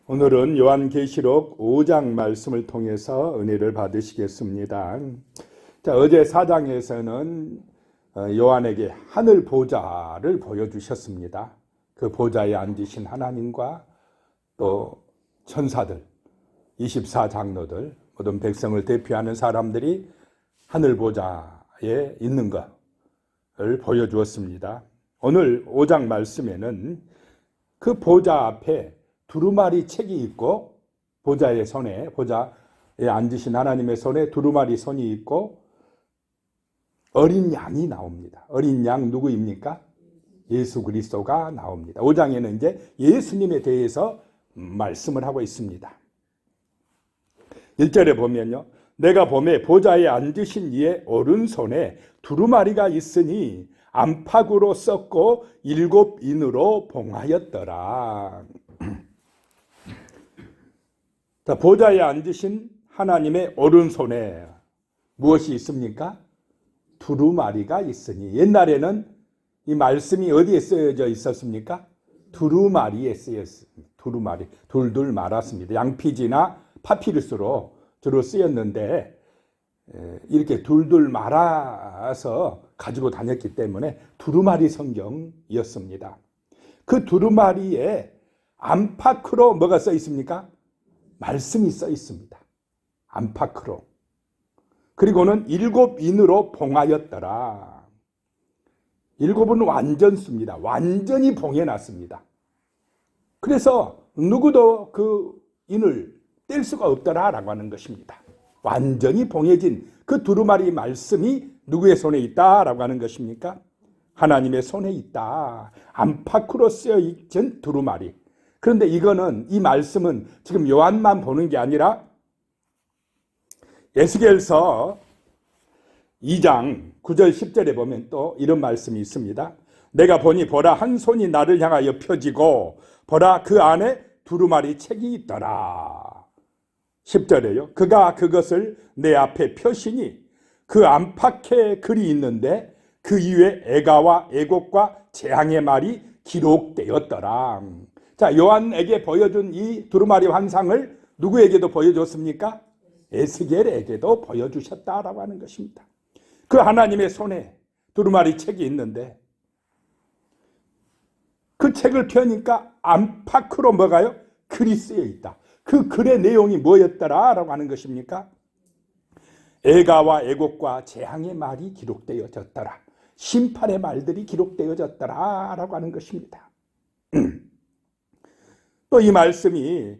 오늘은 요한계시록 5장 말씀을 통해서 은혜를 받으시겠습니다. 자, 어제 4장에서는 요한에게 하늘 보좌를 보여주셨습니다. 그 보좌에 앉으신 하나님과 또 천사들, 24장로들, 모든 백성을 대표하는 사람들이 하늘 보좌에 있는 것을 보여주었습니다. 오늘 5장 말씀에는 그 보좌 앞에 두루마리 책이 있고 보좌에 앉으신 하나님의 손에 두루마리 손이 있고 어린 양이 나옵니다. 어린 양 누구입니까? 예수 그리스도가 나옵니다. 5장에는 이제 예수님에 대해서 말씀을 하고 있습니다. 1절에 보면요. 내가 보매 보좌에 앉으신 이의 오른손에 두루마리가 있으니 안팎으로 썼고 7인으로 봉하였더라. 자, 보좌에 앉으신 하나님의 오른손에 무엇이 있습니까? 두루마리가 있으니. 옛날에는 이 말씀이 어디에 쓰여져 있었습니까? 두루마리에 쓰였습니다. 두루마리, 둘둘 말았습니다. 양피지나 파피루스로 주로 쓰였는데 이렇게 둘둘 말아서 가지고 다녔기 때문에 두루마리 성경이었습니다. 그 두루마리에 안팎으로 뭐가 써 있습니까? 말씀이 써 있습니다. 안팎으로. 그리고는 7인으로 봉하였더라. 7은 완전수입니다. 완전히 봉해놨습니다. 그래서 누구도 그 인을 뗄 수가 없더라라고 하는 것입니다. 완전히 봉해진 그 두루마리 말씀이 누구의 손에 있다라고 하는 것입니까? 하나님의 손에 있다. 안팎으로 쓰여진 두루마리. 그런데 이 말씀은 지금 요한만 보는 게 아니라 에스겔서 2장 9절 10절에 보면 또 이런 말씀이 있습니다. 내가 보니 보라 한 손이 나를 향하여 펴지고 보라 그 안에 두루마리 책이 있더라. 10절에요. 그가 그것을 내 앞에 펴시니 그 안팎에 글이 있는데 그 이후에 애가와 애곡과 재앙의 말이 기록되었더라. 자, 요한에게 보여준 이 두루마리 환상을 누구에게도 보여줬습니까? 에스겔에게도 보여주셨다라고 하는 것입니다. 그 하나님의 손에 두루마리 책이 있는데 그 책을 펴니까 안팎으로 뭐가요? 글이 쓰여 있다. 그 글의 내용이 뭐였더라라고 하는 것입니까? 애가와 애곡과 재앙의 말이 기록되어졌더라. 심판의 말들이 기록되어졌더라라고 하는 것입니다. 또 이 말씀이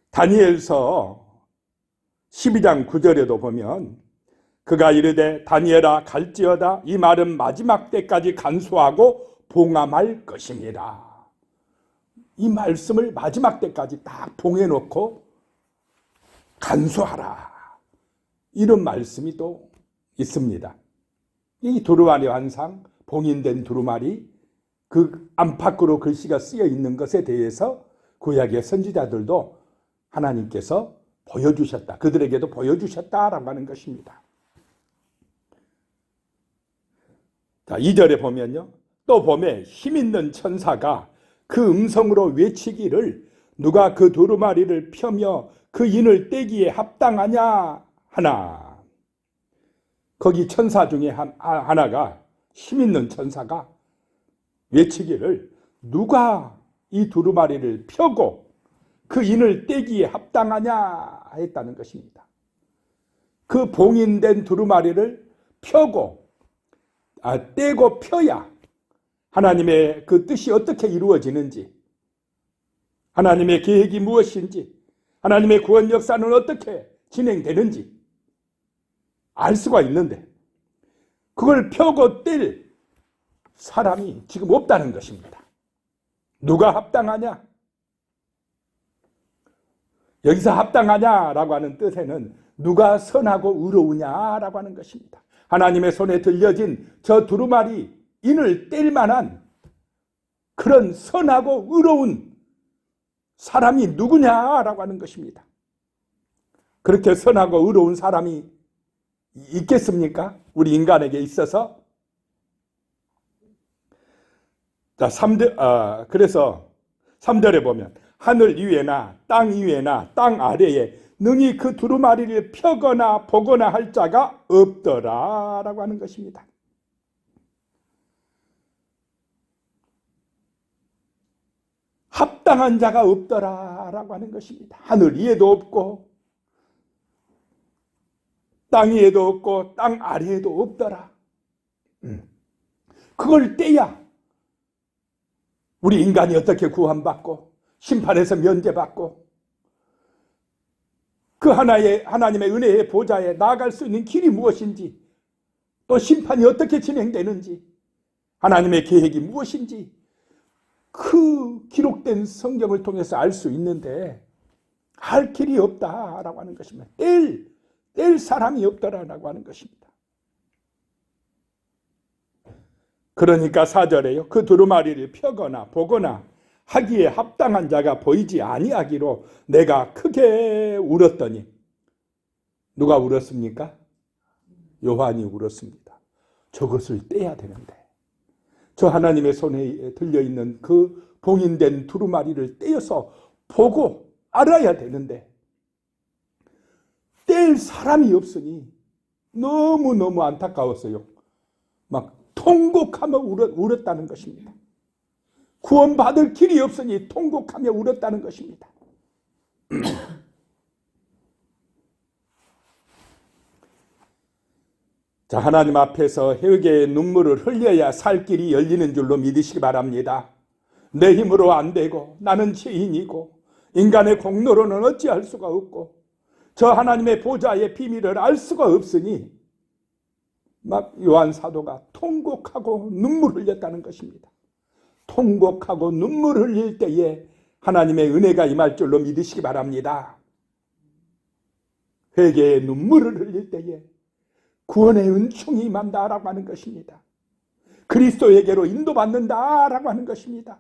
다니엘서 12장 9절에도 보면 그가 이르되 다니엘아 갈지어다 이 말은 마지막 때까지 간수하고 봉함할 것이니라. 이 말씀을 마지막 때까지 딱 봉해놓고 간수하라. 이런 말씀이 또 있습니다. 이 두루마리 환상, 봉인된 두루마리, 그 안팎으로 글씨가 쓰여 있는 것에 대해서 구약의 선지자들도 하나님께서 보여주셨다. 그들에게도 보여주셨다라고 하는 것입니다. 자, 2절에 보면요. 또 봄에 힘있는 천사가 그 음성으로 외치기를 누가 그 두루마리를 펴며 그 인을 떼기에 합당하냐 하나. 거기 천사 중에 하나가 힘있는 천사가 외치기를 누가 이 두루마리를 펴고 그 인을 떼기에 합당하냐 했다는 것입니다. 그 봉인된 두루마리를 떼고 펴야 하나님의 그 뜻이 어떻게 이루어지는지, 하나님의 계획이 무엇인지, 하나님의 구원 역사는 어떻게 진행되는지 알 수가 있는데 그걸 펴고 뗄 사람이 지금 없다는 것입니다. 누가 합당하냐? 여기서 합당하냐라고 하는 뜻에는 누가 선하고 의로우냐라고 하는 것입니다. 하나님의 손에 들려진 저 두루마리 인을 뗄 만한 그런 선하고 의로운 사람이 누구냐라고 하는 것입니다. 그렇게 선하고 의로운 사람이 있겠습니까? 우리 인간에게 있어서? 자, 그래서 3절에 보면 하늘 위에나 땅 위에나 땅 아래에 능히 그 두루마리를 펴거나 보거나 할 자가 없더라 라고 하는 것입니다. 합당한 자가 없더라 라고 하는 것입니다. 하늘 위에도 없고 땅 위에도 없고 땅 아래에도 없더라. 그걸 떼야 우리 인간이 어떻게 구원받고 심판에서 면제받고 그 하나님의 은혜의 보좌에 나아갈 수 있는 길이 무엇인지, 또 심판이 어떻게 진행되는지, 하나님의 계획이 무엇인지 그 기록된 성경을 통해서 알 수 있는데 할 길이 없다라고 하는 것입니다. 뗄 사람이 없더라라고 하는 것입니다. 그러니까 4절에요. 그 두루마리를 펴거나 보거나 하기에 합당한 자가 보이지 아니하기로 내가 크게 울었더니, 누가 울었습니까? 요한이 울었습니다. 저것을 떼야 되는데, 저 하나님의 손에 들려있는 그 봉인된 두루마리를 떼어서 보고 알아야 되는데 뗄 사람이 없으니 너무너무 안타까웠어요. 막 통곡하며 울었다는 것입니다. 구원받을 길이 없으니 통곡하며 울었다는 것입니다. 자, 하나님 앞에서 회개의 눈물을 흘려야 살 길이 열리는 줄로 믿으시기 바랍니다. 내 힘으로 안 되고 나는 죄인이고 인간의 공로로는 어찌할 수가 없고 저 하나님의 보좌의 비밀을 알 수가 없으니 막 요한 사도가 통곡하고 눈물 흘렸다는 것입니다. 통곡하고 눈물 흘릴 때에 하나님의 은혜가 임할 줄로 믿으시기 바랍니다. 회개의 눈물을 흘릴 때에 구원의 은총이 임한다라고 하는 것입니다. 그리스도에게로 인도받는다라고 하는 것입니다.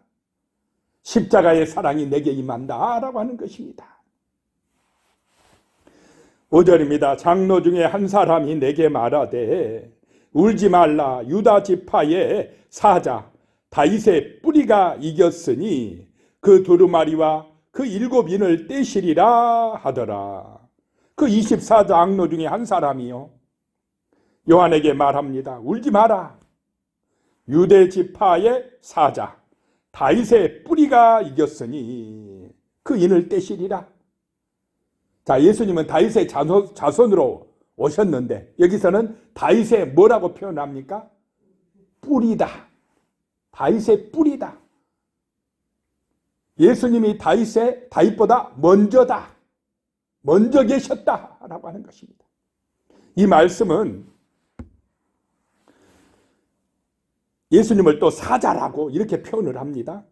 십자가의 사랑이 내게 임한다라고 하는 것입니다. 5절입니다. 장로 중에 한 사람이 내게 말하되 울지 말라, 유다 지파의 사자 다윗의 뿌리가 이겼으니 그 두루마리와 그 7인을 떼시리라 하더라. 그 24장로 중에 한 사람이요, 요한에게 말합니다. 울지 마라, 유대 지파의 사자 다윗의 뿌리가 이겼으니 그 인을 떼시리라. 자, 예수님은 다윗의 자손으로 오셨는데 여기서는 다윗의 뭐라고 표현합니까? 뿌리다. 다윗의 뿌리다. 예수님이 다윗보다 먼저다. 먼저 계셨다라고 하는 것입니다. 이 말씀은 예수님을 또 사자라고 이렇게 표현을 합니다.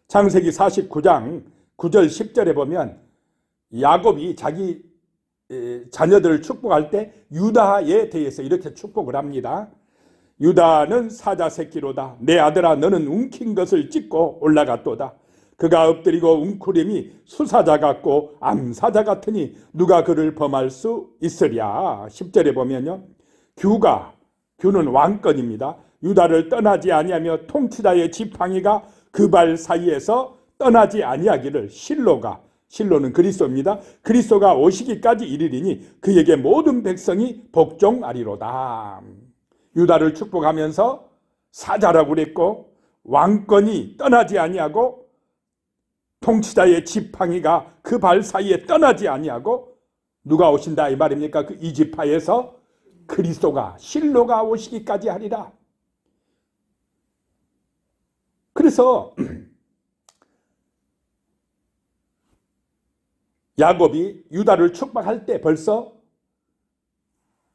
창세기 49장 9절 10절에 보면 야곱이 자기 자녀들을 축복할 때 유다에 대해서 이렇게 축복을 합니다. 유다는 사자 새끼로다. 내 아들아, 너는 움킨 것을 찢고 올라갔도다. 그가 엎드리고 웅크림이 수사자 같고 암사자 같으니 누가 그를 범할 수 있으랴. 10절에 보면요, 규는 왕권입니다. 유다를 떠나지 아니하며 통치자의 지팡이가 그 발 사이에서 떠나지 아니하기를 실로는 그리스도입니다. 그리스도가 오시기까지 이르리니 그에게 모든 백성이 복종하리로다. 유다를 축복하면서 사자라고 그랬고 왕권이 떠나지 아니하고 통치자의 지팡이가 그 발 사이에 떠나지 아니하고 누가 오신다 이 말입니까? 그 이지파에서 그리스도가 실로가 오시기까지 하리라. 그래서 야곱이 유다를 축복할 때 벌써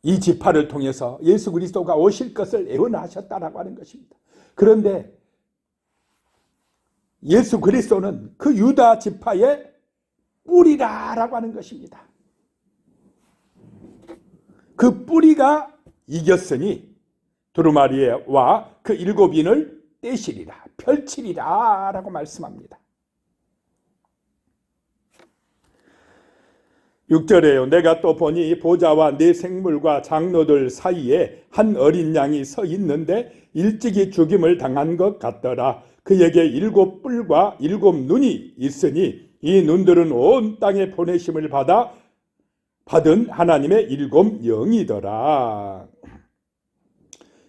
이 지파를 통해서 예수 그리스도가 오실 것을 예언하셨다라고 하는 것입니다. 그런데 예수 그리스도는 그 유다 지파의 뿌리라라고 하는 것입니다. 그 뿌리가 이겼으니 두루마리와 그 7인을 떼시리라, 펼치리라 라고 말씀합니다. 6절에요. 내가 또 보니 보좌와 네 생물과 장로들 사이에 한 어린 양이 서 있는데 일찍이 죽임을 당한 것 같더라. 그에게 7 뿔과 7 눈이 있으니 이 눈들은 온 땅에 보내심을 받은 하나님의 일곱 영이더라.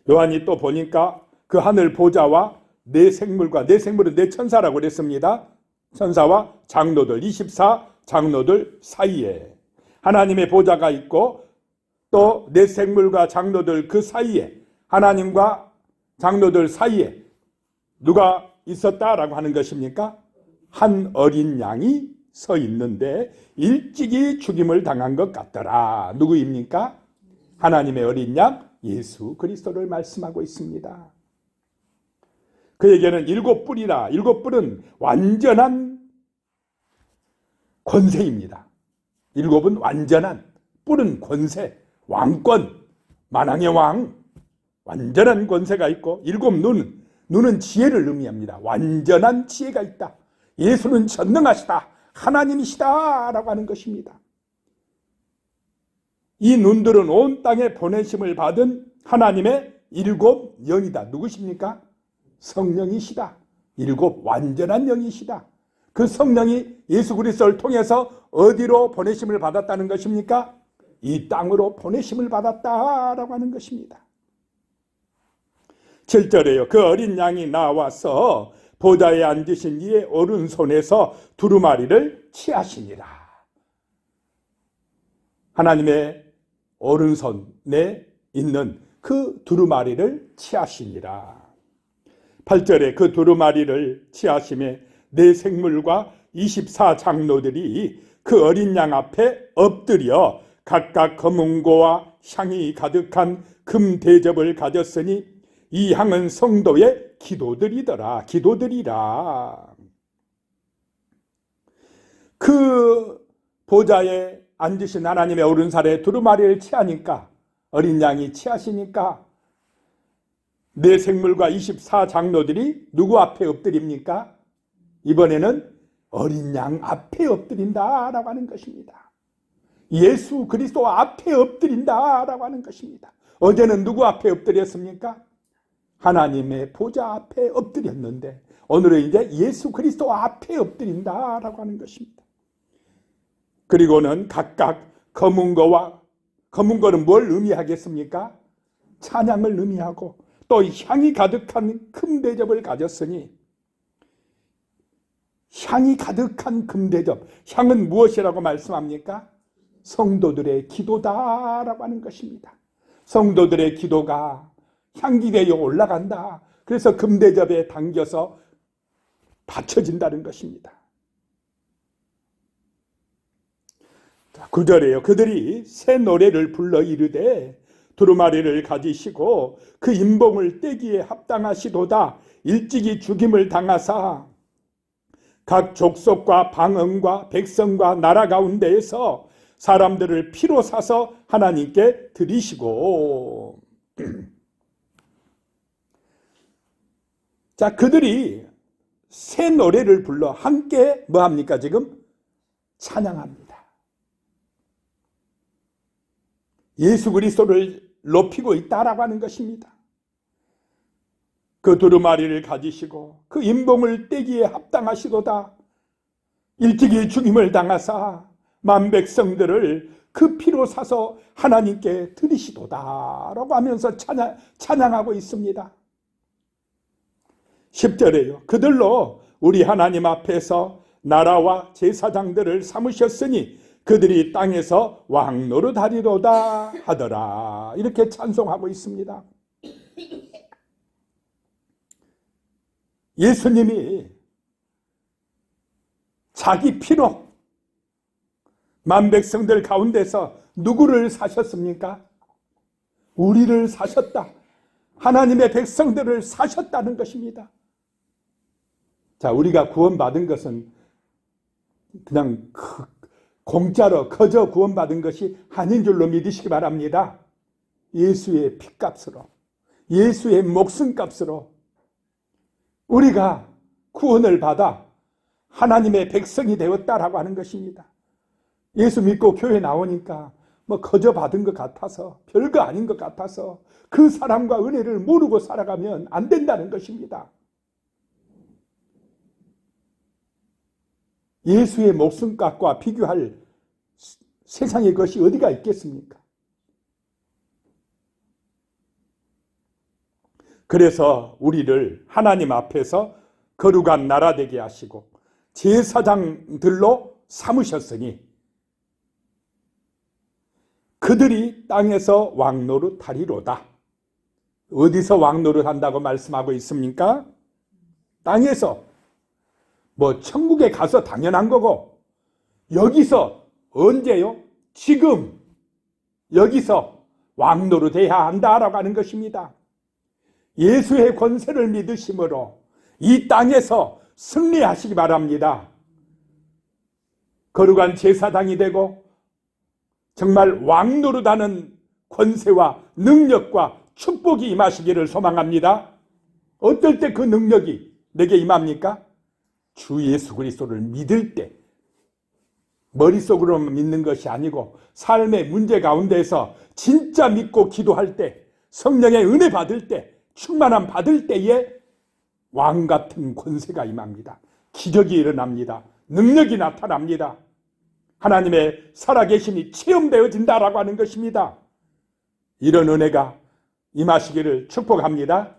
요한이 또 보니까 그 하늘 보좌와 네 생물과, 네 생물은 네 천사라고 그랬습니다. 천사와 장로들, 24 장로들 사이에 하나님의 보좌가 있고, 또 네 생물과 장로들 그 사이에, 하나님과 장로들 사이에 누가 있었다라고 하는 것입니까? 한 어린 양이 서 있는데 일찍이 죽임을 당한 것 같더라. 누구입니까? 하나님의 어린 양 예수 그리스도를 말씀하고 있습니다. 그에게는 일곱 뿔이라. 일곱 뿔은 완전한 권세입니다. 일곱은 완전한, 뿔은 권세, 왕권, 만왕의 왕, 완전한 권세가 있고, 일곱 눈은 지혜를 의미합니다. 완전한 지혜가 있다. 예수는 전능하시다, 하나님이시다 라고 하는 것입니다. 이 눈들은 온 땅에 보내심을 받은 하나님의 일곱 영이다. 누구십니까? 성령이시다. 일곱 완전한 영이시다. 그 성령이 예수 그리스도를 통해서 어디로 보내심을 받았다는 것입니까? 이 땅으로 보내심을 받았다라고 하는 것입니다. 7절에요. 그 어린 양이 나와서 보좌에 앉으신 이의 오른손에서 두루마리를 취하시니라. 하나님의 오른손에 있는 그 두루마리를 취하시니라. 8절에 그 두루마리를 취하심에 네 생물과 24 장로들이 그 어린 양 앞에 엎드려 각각 검은고와 향이 가득한 금 대접을 가졌으니 이 향은 성도의 기도들이더라. 기도들이라. 그 보좌에 앉으신 하나님의 오른살에 두루마리를 취하니까, 어린 양이 취하시니까 네 생물과 24 장로들이 누구 앞에 엎드립니까? 이번에는 어린 양 앞에 엎드린다라고 하는 것입니다. 예수 그리스도 앞에 엎드린다라고 하는 것입니다. 어제는 누구 앞에 엎드렸습니까? 하나님의 보좌 앞에 엎드렸는데 오늘은 이제 예수 그리스도 앞에 엎드린다라고 하는 것입니다. 그리고는 각각 검은 거는 뭘 의미하겠습니까? 찬양을 의미하고, 또 향이 가득한 금 대접을 가졌으니, 향이 가득한 금 대접, 향은 무엇이라고 말씀합니까? 성도들의 기도다라고 하는 것입니다. 성도들의 기도가 향기되어 올라간다. 그래서 금 대접에 담겨서 바쳐진다는 것입니다. 9절에요. 그들이 새 노래를 불러 이르되 두루마리를 가지시고 그 인봉을 떼기에 합당하시도다. 일찍이 죽임을 당하사 각 족속과 방언과 백성과 나라 가운데에서 사람들을 피로 사서 하나님께 드리시고. 자, 그들이 새 노래를 불러 함께 뭐합니까? 지금 찬양합니다. 예수 그리스도를 높이고 있다라고 하는 것입니다. 그 두루마리를 가지시고 그 인봉을 떼기에 합당하시도다. 일찍이 죽임을 당하사 만백성들을 그 피로 사서 하나님께 드리시도다 라고 하면서 찬양하고 있습니다. 10절에요. 그들로 우리 하나님 앞에서 나라와 제사장들을 삼으셨으니 그들이 땅에서 왕노릇하리로다 하더라. 이렇게 찬송하고 있습니다. 예수님이 자기 피로 만백성들 가운데서 누구를 사셨습니까? 우리를 사셨다. 하나님의 백성들을 사셨다는 것입니다. 자, 우리가 구원받은 것은 그냥 공짜로 거저 구원받은 것이 아닌 줄로 믿으시기 바랍니다. 예수의 피값으로, 예수의 목숨값으로 우리가 구원을 받아 하나님의 백성이 되었다라고 하는 것입니다. 예수 믿고 교회 나오니까 거저 받은 것 같아서, 별거 아닌 것 같아서 그 사랑과 은혜를 모르고 살아가면 안 된다는 것입니다. 예수의 목숨값과 비교할 세상의 것이 어디가 있겠습니까? 그래서 우리를 하나님 앞에서 거룩한 나라 되게 하시고 제사장들로 삼으셨으니 그들이 땅에서 왕노릇하리로다. 어디서 왕노릇한다고 말씀하고 있습니까? 땅에서. 천국에 가서 당연한 거고, 여기서 언제요? 지금 여기서 왕노릇해야 한다라고 하는 것입니다. 예수의 권세를 믿으심으로 이 땅에서 승리하시기 바랍니다. 거룩한 제사장이 되고 정말 왕노릇하는 권세와 능력과 축복이 임하시기를 소망합니다. 어떨 때 그 능력이 내게 임합니까? 주 예수 그리스도를 믿을 때, 머릿속으로만 믿는 것이 아니고 삶의 문제 가운데서 진짜 믿고 기도할 때, 성령의 은혜 받을 때, 충만함 받을 때에 왕 같은 권세가 임합니다. 기적이 일어납니다. 능력이 나타납니다. 하나님의 살아계심이 체험되어진다라고 하는 것입니다. 이런 은혜가 임하시기를 축복합니다.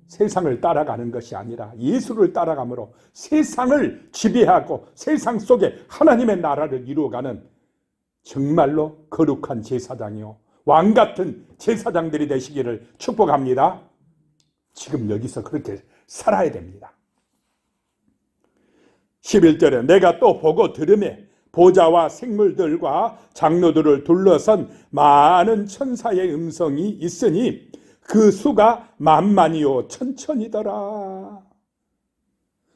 세상을 따라가는 것이 아니라 예수를 따라감으로 세상을 지배하고 세상 속에 하나님의 나라를 이루어가는 정말로 거룩한 제사장이요 왕 같은 제사장들이 되시기를 축복합니다. 지금 여기서 그렇게 살아야 됩니다. 11절에 내가 또 보고 들으매 보좌와 생물들과 장로들을 둘러선 많은 천사의 음성이 있으니 그 수가 만만이요 천천이더라.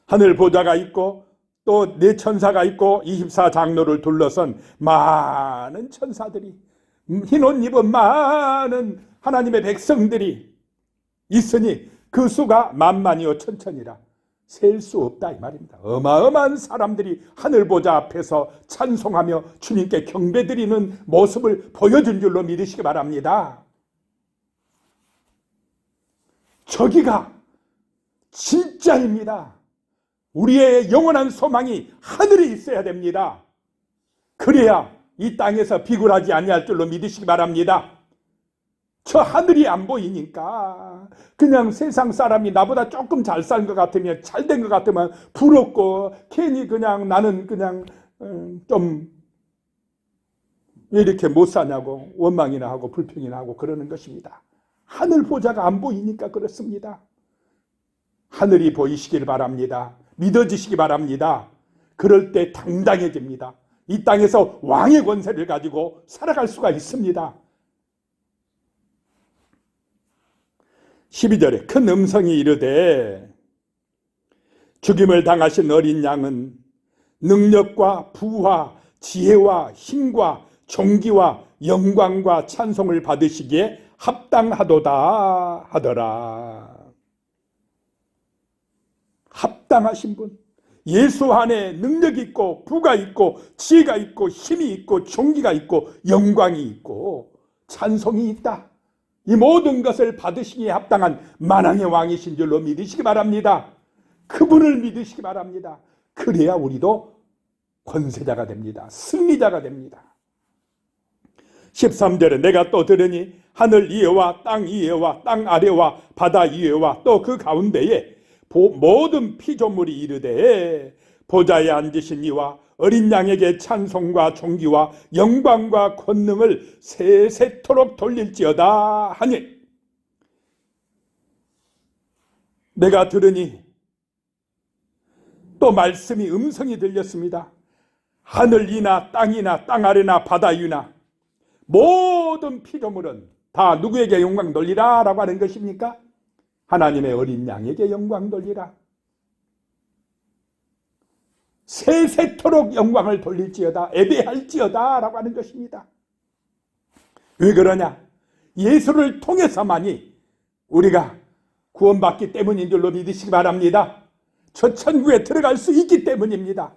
하늘 보좌가 있고 또 네 천사가 있고 24장로를 둘러선 많은 천사들이, 흰 옷 입은 많은 하나님의 백성들이 있으니 그 수가 만만이요 천천이라. 셀 수 없다 이 말입니다. 어마어마한 사람들이 하늘 보좌 앞에서 찬송하며 주님께 경배드리는 모습을 보여준 줄로 믿으시기 바랍니다. 저기가 진짜입니다. 우리의 영원한 소망이 하늘에 있어야 됩니다. 그래야 이 땅에서 비굴하지 아니할 줄로 믿으시기 바랍니다. 저 하늘이 안 보이니까 그냥 세상 사람이 나보다 조금 잘 산 것 같으면, 잘 된 것 같으면 부럽고, 괜히 그냥 나는 그냥 좀 왜 이렇게 못 사냐고 원망이나 하고 불평이나 하고 그러는 것입니다. 하늘 보좌가 안 보이니까 그렇습니다. 하늘이 보이시길 바랍니다. 믿어지시기 바랍니다. 그럴 때 당당해집니다. 이 땅에서 왕의 권세를 가지고 살아갈 수가 있습니다. 12절에 큰 음성이 이르되 죽임을 당하신 어린 양은 능력과 부와 지혜와 힘과 존귀와 영광과 찬송을 받으시기에 합당하도다 하더라. 합당하신 분, 예수 안에 능력이 있고 부가 있고 지혜가 있고 힘이 있고 존귀가 있고 영광이 있고 찬송이 있다. 이 모든 것을 받으시기에 합당한 만왕의 왕이신 줄로 믿으시기 바랍니다. 그분을 믿으시기 바랍니다. 그래야 우리도 권세자가 됩니다. 승리자가 됩니다. 13절에 내가 또 들으니 하늘 위에와 땅 위에와 땅 아래와 바다 위에와 또 그 가운데에 모든 피조물이 이르되 보좌에 앉으신 이와 어린 양에게 찬송과 존귀와 영광과 권능을 세세토록 돌릴지어다 하니, 내가 들으니 또 말씀이 음성이 들렸습니다. 하늘 위나 땅이나 땅 아래나 바다 위나 모든 피조물은 다 누구에게 영광 돌리라 라고 하는 것입니까? 하나님의 어린 양에게 영광 돌리라. 세세토록 영광을 돌릴지어다, 예배할지어다 라고 하는 것입니다. 왜 그러냐? 예수를 통해서만이 우리가 구원받기 때문인 줄로 믿으시기 바랍니다. 저 천국에 들어갈 수 있기 때문입니다.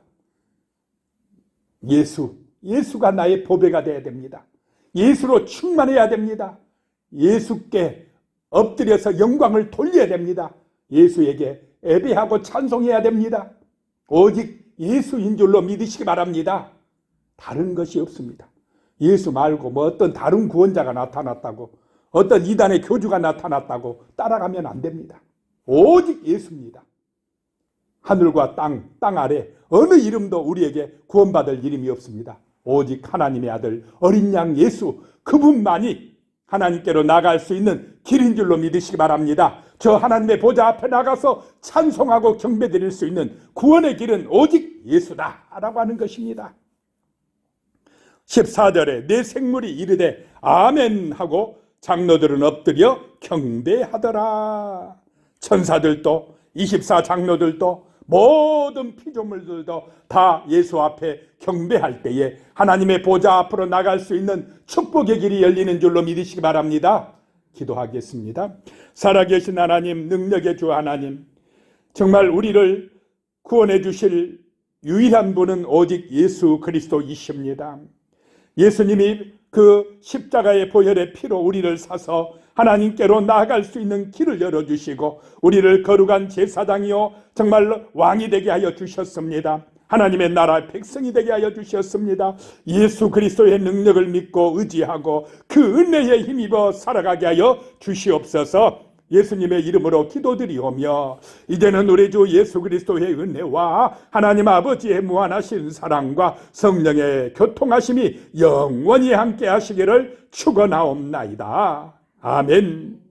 예수가 나의 보배가 되어야 됩니다. 예수로 충만해야 됩니다. 예수께 엎드려서 영광을 돌려야 됩니다. 예수에게 예배하고 찬송해야 됩니다. 오직 예수인 줄로 믿으시기 바랍니다. 다른 것이 없습니다. 예수 말고 뭐 어떤 다른 구원자가 나타났다고, 어떤 이단의 교주가 나타났다고 따라가면 안 됩니다. 오직 예수입니다. 하늘과 땅 아래 어느 이름도 우리에게 구원받을 이름이 없습니다. 오직 하나님의 아들 어린 양 예수, 그분만이 하나님께로 나갈 수 있는 길인 줄로 믿으시기 바랍니다. 저 하나님의 보좌 앞에 나가서 찬송하고 경배드릴 수 있는 구원의 길은 오직 예수다라고 하는 것입니다. 14절에 내 생물이 이르되 아멘 하고 장로들은 엎드려 경배하더라. 천사들도 24장로들도 모든 피조물들도 다 예수 앞에 경배할 때에 하나님의 보좌 앞으로 나갈 수 있는 축복의 길이 열리는 줄로 믿으시기 바랍니다. 기도하겠습니다. 살아계신 하나님, 능력의 주 하나님, 정말 우리를 구원해 주실 유일한 분은 오직 예수 그리스도이십니다. 예수님이 그 십자가의 보혈의 피로 우리를 사서 하나님께로 나아갈 수 있는 길을 열어주시고 우리를 거룩한 제사장이요 정말 왕이 되게 하여 주셨습니다. 하나님의 나라 백성이 되게 하여 주셨습니다. 예수 그리스도의 능력을 믿고 의지하고 그 은혜에 힘입어 살아가게 하여 주시옵소서. 예수님의 이름으로 기도드리오며 이제는 우리 주 예수 그리스도의 은혜와 하나님 아버지의 무한하신 사랑과 성령의 교통하심이 영원히 함께 하시기를 축원하옵나이다. 아멘.